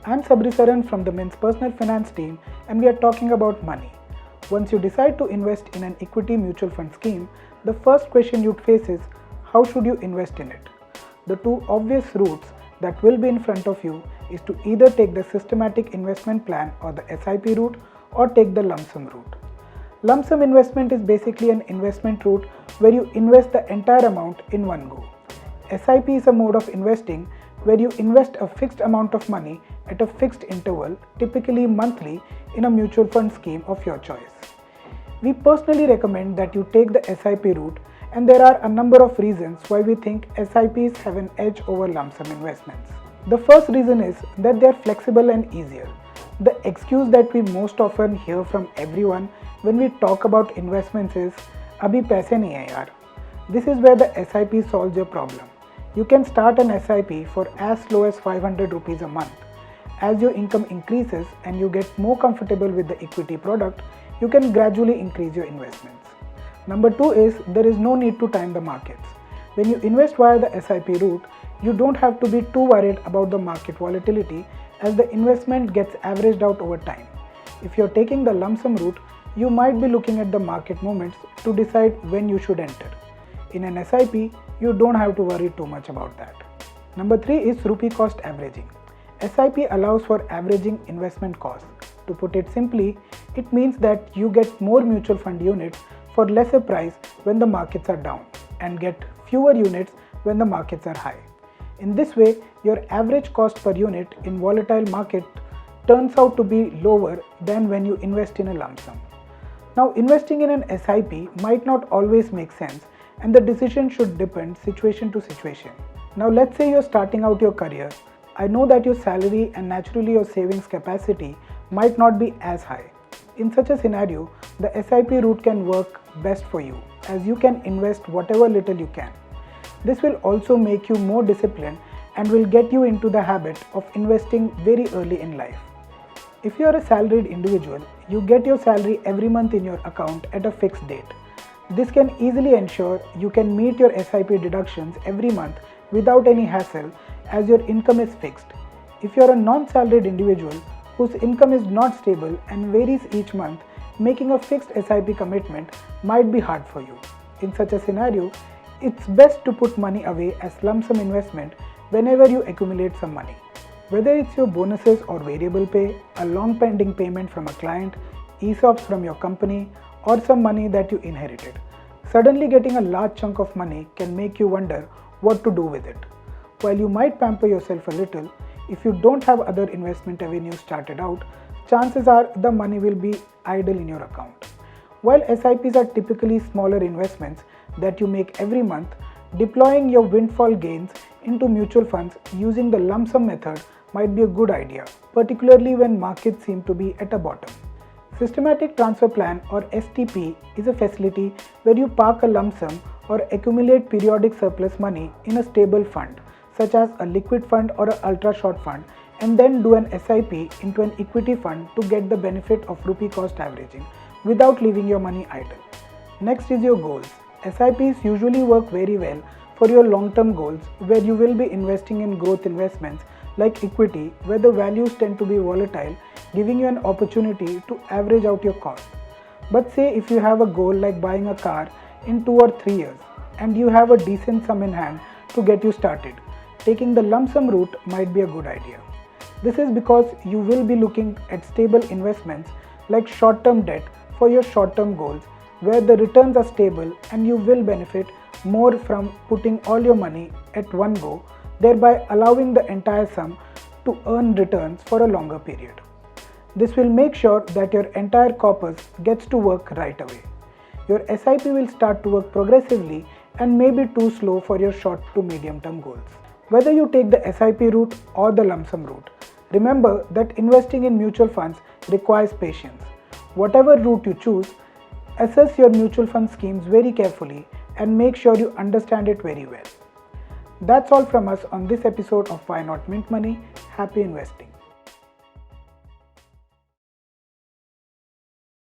I'm Sabri Saran from the Mint's personal finance team, and we are talking about money. Once you decide to invest in an equity mutual fund scheme, the first question you'd face is, how should you invest in it? The two obvious routes that will be in front of you is to either take the systematic investment plan or the SIP route, or take the lump sum route. Lump sum investment is basically an investment route where you invest the entire amount in one go. SIP is a mode of investing where you invest a fixed amount of money at a fixed interval, typically monthly, in a mutual fund scheme of your choice. We personally recommend that you take the SIP route, and there are a number of reasons why we think SIPs have an edge over lump sum investments. The first reason is that they are flexible and easier. The excuse that we most often hear from everyone when we talk about investments is, "Abhi paise nahi hai yaar." This is where the SIP solves your problem. You can start an SIP for as low as 500 rupees a month. As your income increases and you get more comfortable with the equity product, you can gradually increase your investments. Number two is there is no need to time the markets. When you invest via the SIP route, you don't have to be too worried about the market volatility as the investment gets averaged out over time. If you're taking the lump sum route, you might be looking at the market movements to decide when you should enter. In an SIP, you don't have to worry too much about that. Number three is rupee cost averaging. SIP allows for averaging investment costs. To put it simply, it means that you get more mutual fund units for lesser price when the markets are down and get fewer units when the markets are high. In this way, your average cost per unit in volatile market turns out to be lower than when you invest in a lump sum. Now, investing in an SIP might not always make sense, and the decision should depend situation to situation. Now, let's say you're starting out your career. I know that your salary and naturally your savings capacity might not be as high. In such a scenario, the SIP route can work best for you, as you can invest whatever little you can. This will also make you more disciplined and will get you into the habit of investing very early in life. If you are a salaried individual, you get your salary every month in your account at a fixed date. This can easily ensure you can meet your SIP deductions every month without any hassle, as your income is fixed. If you are a non-salaried individual whose income is not stable and varies each month, making a fixed SIP commitment might be hard for you. In such a scenario, it's best to put money away as lump sum investment whenever you accumulate some money. Whether it's your bonuses or variable pay, a long pending payment from a client, ESOPs from your company, or some money that you inherited. Suddenly getting a large chunk of money can make you wonder what to do with it. While you might pamper yourself a little, if you don't have other investment avenues started out, chances are the money will be idle in your account. While SIPs are typically smaller investments that you make every month, deploying your windfall gains into mutual funds using the lump sum method might be a good idea, particularly when markets seem to be at a bottom. Systematic Transfer Plan, or STP, is a facility where you park a lump sum or accumulate periodic surplus money in a stable fund, such as a liquid fund or an ultra short fund, and then do an SIP into an equity fund to get the benefit of rupee cost averaging without leaving your money idle. Next is your goals. SIPs usually work very well for your long-term goals, where you will be investing in growth investments like equity, where the values tend to be volatile, giving you an opportunity to average out your cost. But say if you have a goal like buying a car in 2 or 3 years and you have a decent sum in hand to get you started, taking the lump sum route might be a good idea. This is because you will be looking at stable investments like short-term debt for your short-term goals, where the returns are stable and you will benefit more from putting all your money at one go, thereby allowing the entire sum to earn returns for a longer period. This will make sure that your entire corpus gets to work right away. Your SIP will start to work progressively and may be too slow for your short to medium term goals. Whether you take the SIP route or the lump sum route, remember that investing in mutual funds requires patience. Whatever route you choose, assess your mutual fund schemes very carefully and make sure you understand it very well. That's all from us on this episode of Why Not Mint Money. Happy investing.